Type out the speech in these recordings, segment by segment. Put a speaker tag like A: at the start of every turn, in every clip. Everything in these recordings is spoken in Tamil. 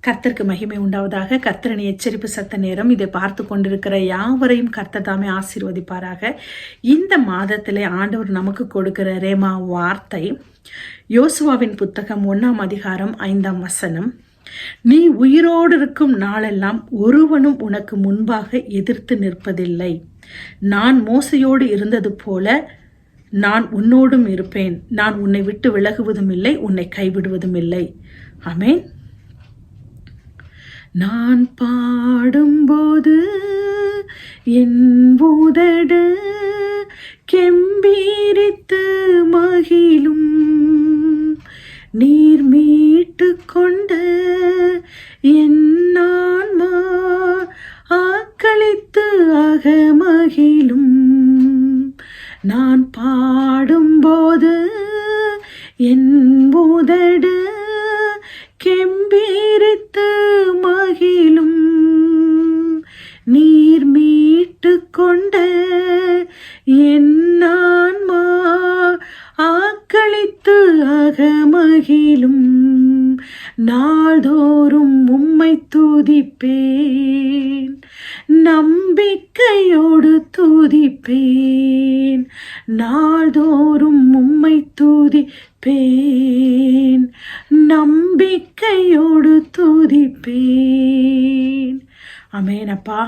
A: கர்த்தருக்கு மகிமை உண்டாவதாக. கர்த்தரின் எச்சரிப்பு சத்த நேரம். இதை பார்த்து கொண்டிருக்கிற யாவரையும் கர்த்தர் தாமே ஆசீர்வதிப்பாராக. இந்த மாதத்திலே ஆண்டவர் நமக்கு கொடுக்கிற ரேமா வார்த்தை யோசுவாவின் புத்தகம் 1ஆம் அதிகாரம் 5ஆம் வசனம். நீ உயிரோடு இருக்கும் நாளெல்லாம் ஒருவனும் உனக்கு முன்பாக எதிர்த்து நிற்பதில்லை. நான் மோசையோடு இருந்தது போல நான் உன்னோடும் இருப்பேன். நான் உன்னை விட்டு விலகுவதும் இல்லை, உன்னை கைவிடுவதும் இல்லை. ஆமென். நான் பாடும்போது என் உதடு கெம்பீரித்து மகிழும், நீர் மீட்டு கொண்ட என் ஆன்மா ஆக்களித்து அகமகிழும். நான் பாடும்போது என் உதடு கெம்பீரித்து மகிழும், நீர் மீட்டு கொண்ட என் ஆன்மா ஆக்களித்து அகமகிழும். நாள்தோறும் உம்மை துதிப்பேன், நம்பிக்கையோடு துதிப்பேன். நாள்தோறும் உம்மை துதிப்பேன், நம்பிக்கையோடு துதிப்பேன். ஆமென். அப்பா,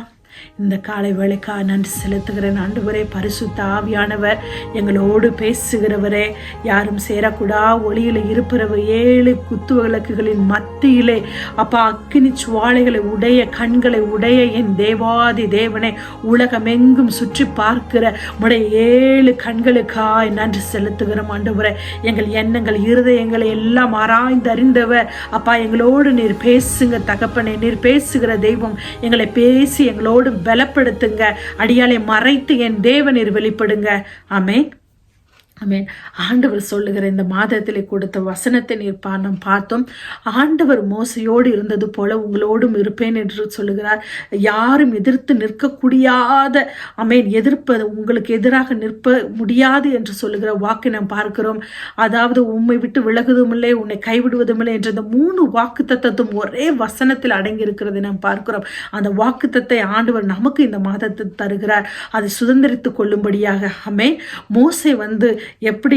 A: இந்த காலை வேளைக்காக நன்றி செலுத்துகிறேன். ஆண்டவரே, பரிசுத்த ஆவியானவர் எங்களோடு பேசுகிறவரே, யாரும் சேரக்கூடா ஒளியில் இருப்பவர் 7 குத்து விளக்குகளின் மத்தியிலே அப்பா அக்கினி சுவாலைகளை உடைய கண்களை உடைய என் தேவாதி தேவனை உலகமெங்கும் சுற்றி பார்க்கிற உடைய 7 கண்களுக்காய் நன்றி செலுத்துகிறோம். ஆண்டவரே, எங்கள் எண்ணங்கள் இருதயங்களை எல்லாம் ஆராய்ந்து அறிந்தவர் அப்பா, எங்களோடு நீர் பேசுங்க தகப்பனே. நீர் பேசுகிற தெய்வம், எங்களை பேசி எங்களோடு பலப்படுத்துங்க. அடியாலை மறைத்து என் தேவனீர் வெளிப்படுங்க. ஆமென். ஆமென். ஆண்டவர் சொல்லுகிற இந்த மாதத்திலே கொடுத்த வசனத்தை நீர் நாம் பார்த்தோம். ஆண்டவர் மோசையோடு இருந்தது போல உங்களோடும் இருப்பேன் என்று சொல்லுகிறார். யாரும் எதிர்த்து நிற்கக்கூடாத ஆமென், எதிர்ப்பது உங்களுக்கு எதிராக நிற்ப முடியாது என்று சொல்லுகிற வாக்கு நாம் பார்க்கிறோம். அதாவது உம்மை விட்டு விலகுவதும் இல்லை, உன்னை கைவிடுவதும் இல்லை என்ற இந்த 3 வாக்கு தத்தத்தும் ஒரே வசனத்தில் அடங்கி இருக்கிறதை நாம் பார்க்கிறோம். அந்த வாக்கு தத்தை ஆண்டவர் நமக்கு இந்த மாதத்தில் தருகிறார், அதை சுதந்திரித்துக் கொள்ளும்படியாக. ஆமென். மோசே எப்படி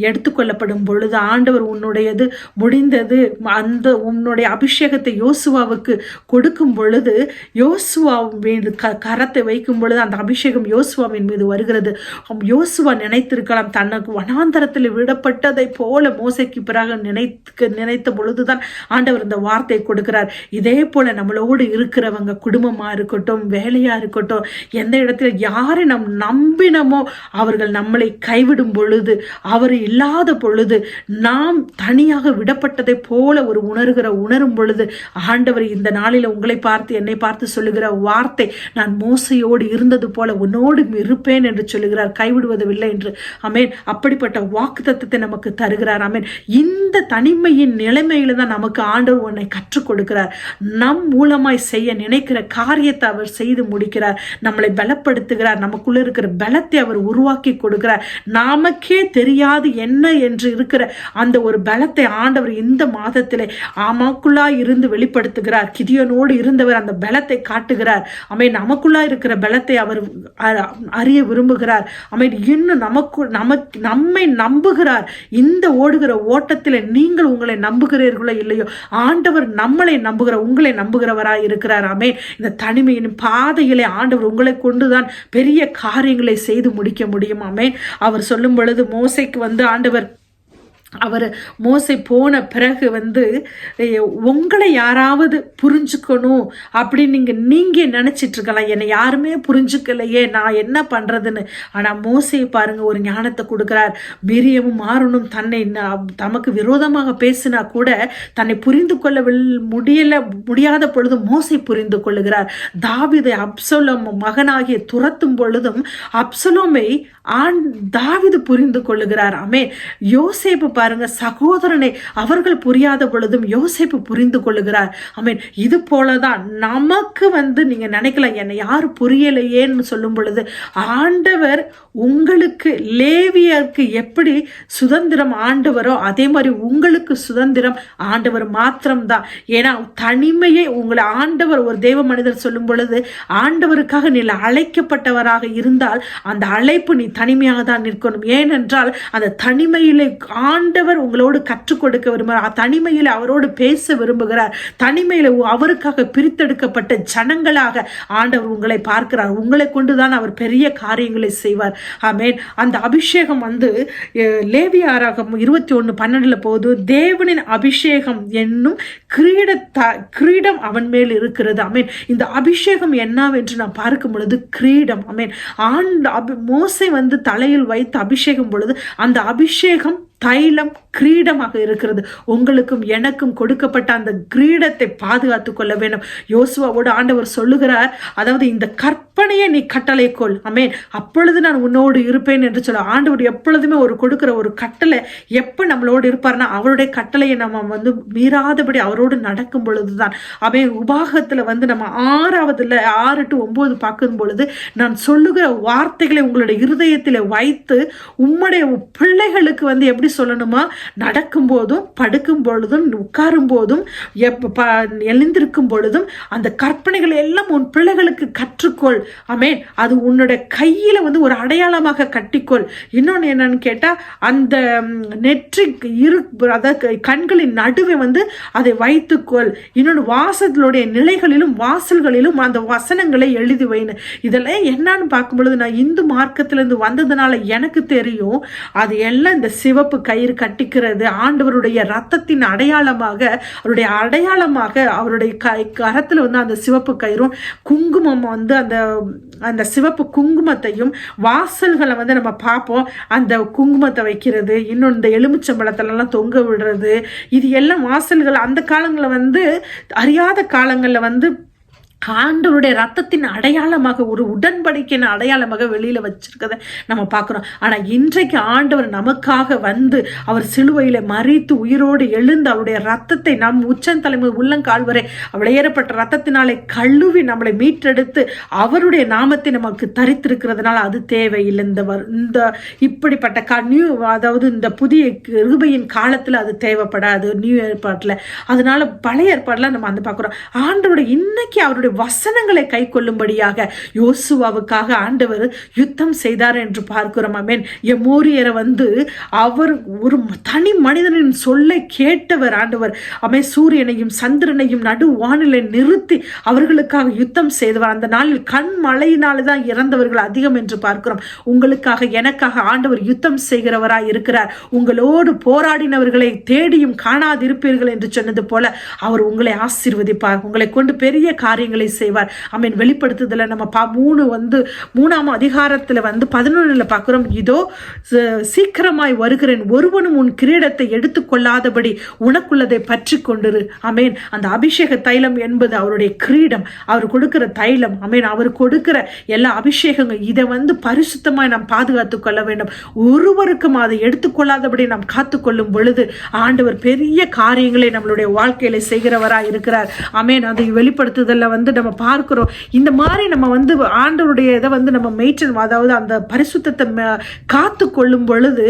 A: எடுத்துக்கொள்ளப்படும் பொழுது ஆண்டவர் உன்னுடையது முடிந்தது, அந்த உன்னுடைய அபிஷேகத்தை யோசுவாவுக்கு கொடுக்கும் பொழுது யோசுவா மீது கரத்தை வைக்கும் பொழுது அந்த அபிஷேகம் யோசுவாவின் மீது வருகிறது. யோசுவா நினைத்திருக்கலாம், தனக்கு வனாந்தரத்தில் விடப்பட்டதை போல மோசைக்கு பிறகு நினைத்த பொழுதுதான் ஆண்டவர் இந்த வார்த்தையை கொடுக்கிறார். இதே போல நம்மளோடு இருக்கிறவங்க, குடும்பமா இருக்கட்டும், வேலையா இருக்கட்டும், எந்த இடத்துல யாரை நாம் நம்பினமோ அவர்கள் நம்மளை கைவிடும் பொழுது, அவர் இல்லாத பொழுது, நாம் தனியாக விடப்பட்டதை போல உணரும் பொழுது ஆண்டவர் இந்த நாளில் உங்களை பார்த்து என்னை பார்த்து சொல்லுகிற வார்த்தை, நான் மோசையோடு இருந்தது போல உன்னோடு இருப்பேன் என்று சொல்லுகிறார், கைவிடுவதில்லை என்று. ஆமென். அப்படிப்பட்ட வாக்குத்தத்தத்தை நமக்கு தருகிறார். ஆமென். இந்த தனிமையின் நிலைமையில தான் நமக்கு ஆண்டவர் உன்னை கற்றுக் கொடுக்கிறார். நம் மூலமாய் செய்ய நினைக்கிற காரியத்தை அவர் செய்து முடிக்கிறார். நம்மளை பலப்படுத்துகிறார். நமக்குள்ள இருக்கிற பலத்தை அவர் உருவாக்கி கொடுக்கிறார். நமக்கே தெரியாது என்ன என்று இருக்கிற அந்த ஒரு பலத்தை ஆண்டவர் இந்த மாதத்திலே ஆமாக்குள்ளா இருந்து வெளிப்படுத்துகிறார். கிதியோனோடு இருந்தவர் அந்த பலத்தை காட்டுகிறார். ஆமென். நமக்குள்ளா இருக்கிற பலத்தை அவர் அறிய விரும்புகிறார். ஆமென். இன்னும் நம்மை நம்புகிறார். இந்த ஓடுகிற ஓட்டத்தில் நீங்கள் உங்களை நம்புகிறீர்களோ இல்லையோ, ஆண்டவர் நம்மளை நம்புகிற உங்களை நம்புகிறவராய் இருக்கிறார். ஆமென். இந்த தனிமையின் பாதையிலே ஆண்டவர் உங்களை கொண்டுதான் பெரிய காரியங்களை செய்து முடிக்க முடியும். ஆமென். அவர் சொல்லும் பொழுது மோசைக்கு ஆண்டவர் அவர் மோசை போன பிறகு உங்களை யாராவது புரிஞ்சுக்கணும் அப்படின்னு நீங்க நினைச்சிட்டு இருக்கலாம், என்னை யாருமே புரிஞ்சுக்கலையே, நான் என்ன பண்றதுன்னு. ஆனா மோசையை பாருங்க, ஒரு ஞானத்தை கொடுக்கிறார். மிரியமும் ஆரோனும் தமக்கு விரோதமாக பேசினா கூட தன்னை புரிந்து கொள்ள முடியாத பொழுது மோசை புரிந்து கொள்ளுகிறார். தாவீதை அப்சலோம் மகனாகிய துரத்தும் பொழுதும் அப்சலோமை தாவீது புரிந்து கொள்ளுகிறார். ஆமென். யோசேப்பு பாருங்க, சகோதரனை அவர்கள் புரியாத பொழுதும் யோசேப்பு புரிந்து கொள்ளுகிறார். ஆமென். இது போலதான் நமக்கு நீங்க நினைக்கலாம், என்னை யாரு புரியலையேன்னு சொல்லும் பொழுது ஆண்டவர் உங்களுக்கு லேவியருக்கு எப்படி சுதந்திரம் ஆண்டவரோ அதே மாதிரி உங்களுக்கு சுதந்திரம் ஆண்டவர் மாத்திரம்தான். ஏன்னா தனிமையை உங்களை ஆண்டவர், ஒரு தேவ மனிதர் சொல்லும் பொழுது, ஆண்டவருக்காக நீ அழைக்கப்பட்டவராக இருந்தால் அந்த அழைப்பு நீ தனிமையாக தான் நிற்கணும். ஏனென்றால் அந்த தனிமையிலே ஆண்டவர் உங்களோடு கற்றுக் கொடுக்க விரும்புகிறார், தனிமையில் அவரோடு பேச விரும்புகிறார், தனிமையில் அவருக்காக பிரித்தெடுக்கப்பட்ட ஜனங்களாக ஆண்டவர் உங்களை பார்க்கிறார். உங்களை கொண்டுதான் அவர் பெரிய காரியங்களை செய்வார். ஆமென். அந்த அபிஷேகம் லேவியராகமம் 21:12 போது, தேவனின் அபிஷேகம் என்னும் கிரீடம் அவன் மேல் இருக்கிறது. ஆமென். இந்த அபிஷேகம் என்னவென்று நான் பார்க்கும் பொழுது கிரீடம். ஆமென். மோசே தலையில் வைத்து அபிஷேகம் பொழுது அந்த அபிஷேகம் தைலம் கிரீடமாக இருக்கிறது. உங்களுக்கும் எனக்கும் கொடுக்கப்பட்ட அந்த கிரீடத்தை பாதுகாத்துக் கொள்ள வேண்டும். யோசுவாவோடு ஆண்டவர் சொல்லுகிறார், அதாவது இந்த கற்பனையை நீ கட்டளைக்கொள், ஆமென், அப்பொழுது நான் உன்னோடு இருப்பேன் என்று சொல்ல. ஆண்டவர் எப்பொழுதுமே கொடுக்கிற ஒரு கட்டளை எப்ப நம்மளோடு இருப்பார்னா, அவருடைய கட்டளையை நம்ம மீறாதபடி அவரோடு நடக்கும் பொழுதுதான். ஆமென். உபாகத்துல நம்ம 6 to 9 பார்க்கும் பொழுது, நான் சொல்லுகிற வார்த்தைகளை உங்களுடைய இருதயத்தில் வைத்து உம்முடைய பிள்ளைகளுக்கு எப்படி சொல்லணுமா, நடக்கும் போதும் படுக்கும் பொழுதும் உட்காரும் போதும் எழுந்திருக்கும் பொழுதும் அந்த கற்பனைகளை எல்லாம் உன் பிள்ளைகளுக்கு கற்றுக்கொள். ஆமென். அது உன்னோட கையில ஒரு அடையாளமாக கட்டிக்கொள். இன்னொன்னு என்னன்னு கேட்டா, அந்த நெற்றி கண்களின் நடுவே அதை வைத்துக்கொள். இன்னொன்று, வாசலுடைய நிலைகளிலும் வாசல்களிலும் அந்த வசனங்களை எழுதி வைன்னு. இதெல்லாம் என்னன்னு பார்க்கும் பொழுது, நான் இந்து மார்க்கத்திலிருந்து வந்ததுனால எனக்கு தெரியும், அது எல்லாம் இந்த சிவப்பு கயிறு கட்டிக்கிறது ஆண்டவருடைய ரத்தத்தின் அடையாளமாக, அவருடைய கரத்துல அந்த சிவப்பு கயிறும் குங்குமம் அந்த சிவப்பு குங்குமத்தையும் வாசல்களை நம்ம பார்ப்போம், அந்த குங்குமத்தை வைக்கிறது, இன்னொன்று இந்த எலுமிச்சம்பழத்துல எல்லாம் தொங்க விடுறது, இது எல்லாம் வாசல்கள் அந்த காலங்களில் அறியாத காலங்களில் ஆண்டவருடைய ரத்தத்தின் அடையாளமாக, ஒரு உடன்படிக்கையின் அடையாளமாக வெளியில வச்சிருக்கதை நம்ம பார்க்கிறோம். ஆனா இன்றைக்கு ஆண்டவர் நமக்காக அவர் சிலுவையில மரித்து உயிரோடு எழுந்து அவருடைய ரத்தத்தை நம் உச்சந்தலைமை உள்ளங்கால் வரை ஏறப்பட்ட ரத்தத்தினாலே கழுவி நம்மளை மீட்டெடுத்து அவருடைய நாமத்தை நமக்கு தரித்திருக்கிறதுனால அது தேவையில்லை. இந்த இப்படிப்பட்ட அதாவது இந்த புதிய கிருபையின் காலத்துல அது தேவைப்படாது, நியூ ஏற்பாட்டுல. அதனால பழைய ஏற்பாடுல நம்ம பார்க்கிறோம். ஆண்டவருடைய இன்னைக்கு அவருடைய வசனங்களை கை கொள்ளும்படியாக யோசுவாவுக்காக ஆண்டவர் யுத்தம் செய்தார் என்று பார்க்கிறோம். ஆமென். எமோரியரை அவர் ஒரு தனி மனிதனின் சொல்லை கேட்டவர் ஆண்டவர். ஆமென். சூரியனையும் சந்திரனையும் நடு வானிலை நிறுத்தி அவர்களுக்காக யுத்தம் செய்தவர். அந்த நாளில் கண் மழையினால்தான் இறந்தவர்கள் அதிகம் என்று பார்க்கிறோம். உங்களுக்காக எனக்காக ஆண்டவர் யுத்தம் செய்கிறவராய் இருக்கிறார். உங்களோடு போராடினவர்களை தேடியும் காணாதிருப்பீர்கள் என்று சொன்னது போல அவர் உங்களை ஆசீர்வதிப்பார். உங்களை கொண்டு பெரிய காரியங்களை செய்வார். ஆமென். வெளிப்படுத்துதல நம்ம 3ஆம் அதிகாரத்துல 11 பார்க்கிறோம். இதோ சீக்கிரமாய் வருகிறேன், ஒருவனும் உன் கிரீடத்தை எடுத்துக்கொள்ளாதபடி உனக்குள்ளதை பற்றி கொண்டிரு. ஆமென். அந்த அபிஷேக தைலம் என்பது அவருடைய கிரீடம், அவர் கொடுக்கிற தைலம். ஆமென். அவர் கொடுக்கிற எல்லா அபிஷேகங்கள் இதை பரிசுத்தமாய் நாம் பாதுகாத்துக் கொள்ள வேண்டும். ஒருவருக்கும் அதை எடுத்துக்கொள்ளாதபடி நாம் காத்துக்கொள்ளும் பொழுது ஆண்டவர் பெரிய காரியங்களை நம்மளுடைய வாழ்க்கையில செய்கிறவராய் இருக்கிறார். ஆமென். அதை வெளிப்படுத்துதல்ல நம்ம பார்க்கிறோம். இந்த மாதிரி நம்ம ஆண்டவருடைய இதை நம்ம மெயின்டைன், அதாவது அந்த பரிசுத்தத்தை காத்து கொள்ளும் பொழுது,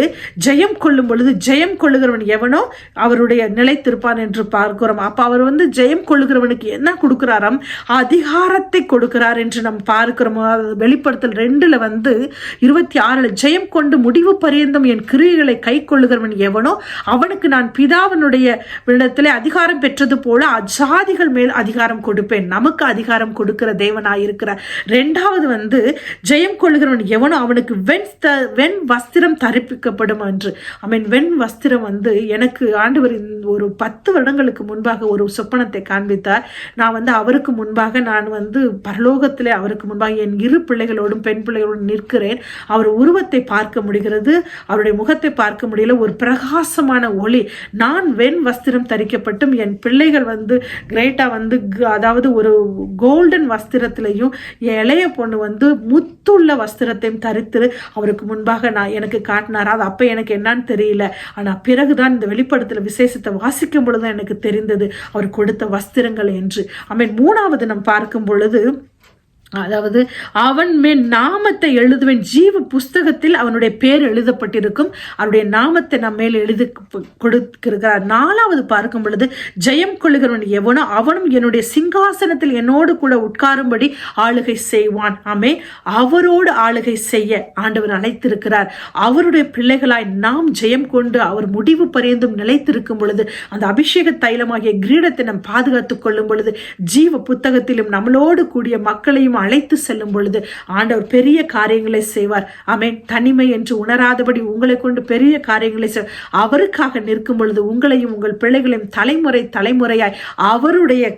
A: ஜெயம் கொள்ளும் பொழுது, ஜெயம் கொள்ளுகிறவன் எவனோ அவருடைய நிலைத்திருப்பான் என்று பார்க்கிறோம். அப்ப அவர் ஜெயம் கொள்ளுகிறவனுக்கு என்ன கொடுக்கிறாராம், அதிகாரத்தை கொடுக்கிறார் என்று நம்ம பார்க்கிறோம். வெளிப்படுத்தல் 2 26 ஜெயம் கொண்டு முடிவு பரியந்தம் என் கிரியைகளை கை கொள்ளுகிறவன் எவனோ அவனுக்கு நான் பிதாவினுடைய இடத்திலே அதிகாரம் பெற்றது போல அஜாதிகள் மேல் அதிகாரம் கொடுப்பேன். நமக்கு அதிகாரம் கொடுக்கிற தேவனாயிருக்கிறார். 2வது ஜெயம் கொள்ளுகிறவன் எவனோ அவனுக்கு வெண் வஸ்திரம் தரிப்பிக்கப்படும் என்று. அவன் வெண் வஸ்திரம் எனக்கு ஆண்டவர் ஒரு 10 வருடங்களுக்கு முன்பாக ஒரு சொப்பனத்தை காண்பித்தார். நான் அவருக்கு முன்பாக நான் பரலோகத்திலே அவருக்கு முன்பாக என் 2 பிள்ளைகளோடும் பெண் பிள்ளைகளோடும் நிற்கிறேன். அவர் உருவத்தை பார்க்க முடிகிறது, அவருடைய முகத்தை பார்க்க முடியல. ஒரு பிரகாசமான ஒளி. நான் வெண் வஸ்திரம் தரிக்கப்பட்டும் என் பிள்ளைகள் கிரேட்டா அதாவது ஒரு கோல்டன் வஸ்திரத்திலையும் இளைய பொண்ணு வந்து முத்துள்ள வஸ்திரத்தையும் தரித்து அவருக்கு முன்பாக எனக்கு காட்டினார். அது அப்போ எனக்கு என்னன்னு தெரியல. ஆனால் பிறகுதான் இந்த வெளிப்படுத்தல விசேஷத்தை வாசிக்கும் பொழுது எனக்கு தெரிந்தது அவர் கொடுத்த வஸ்திரங்கள் என்று. ஆமென். 3வது நாம் பார்க்கும் பொழுது, அதாவது அவன் மேல் நாமத்தை எழுதுவேன், ஜீவ புஸ்தகத்தில் அவனுடைய பேர் எழுதப்பட்டிருக்கும், அவருடைய நாமத்தை நம்ம மேல் எழுதி கொடுக்கிறார். 4வது பார்க்கும் பொழுது, ஜெயம் கொள்ளுகிறவன் எவனோ அவனும் என்னுடைய சிங்காசனத்தில் என்னோடு கூட உட்காரும்படி ஆளுகை செய்வான். ஆமே, அவரோடு ஆளுகை செய்ய ஆண்டவர் அழைத்திருக்கிறார். அவருடைய பிள்ளைகளாய் நாம் ஜெயம் கொண்டு அவர் முடிவு பரியந்தும் நிலைத்திருக்கும் பொழுது, அந்த அபிஷேக தைலமாகிய கிரீடத்தை நாம் பாதுகாத்துக் கொள்ளும் பொழுது, ஜீவ புத்தகத்திலும் நம்மளோடு கூடிய மக்களையும் அழைத்து செல்லும் பொழுது ஆண்டவர் பெரிய காரியங்களை செய்வார். ஆமென். தனிமை என்று உணராதபடி உங்களை கொண்டு பெரிய காரியங்களை செய்வார். அவருக்காக நிற்கும் பொழுது உங்களையும் உங்கள் பிள்ளைகளையும் தலைமுறையாய் அவருடைய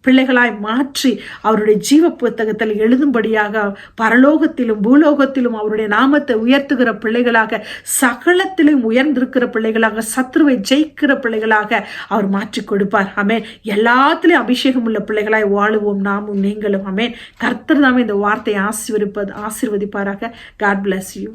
A: பிள்ளைகளாய் மாற்றி அவருடைய ஜீவ புத்தகத்தில் எழுதும்படியாக பரலோகத்திலும் பூலோகத்திலும் அவருடைய நாமத்தை உயர்த்துகிற பிள்ளைகளாக, சகலத்திலும் உயர்ந்திருக்கிற பிள்ளைகளாக, சத்ருவை ஜெயிக்கிற பிள்ளைகளாக அவர் மாற்றி கொடுப்பார். ஆமென். எல்லாத்திலும் அபிஷேகம் உள்ள பிள்ளைகளாய் வாழுவோம் நாமும் நீங்களும். ஆமென். கர்த்தர் தாமே இந்த வார்த்தையை ஆசீர்வதிப்பாராக. God bless you.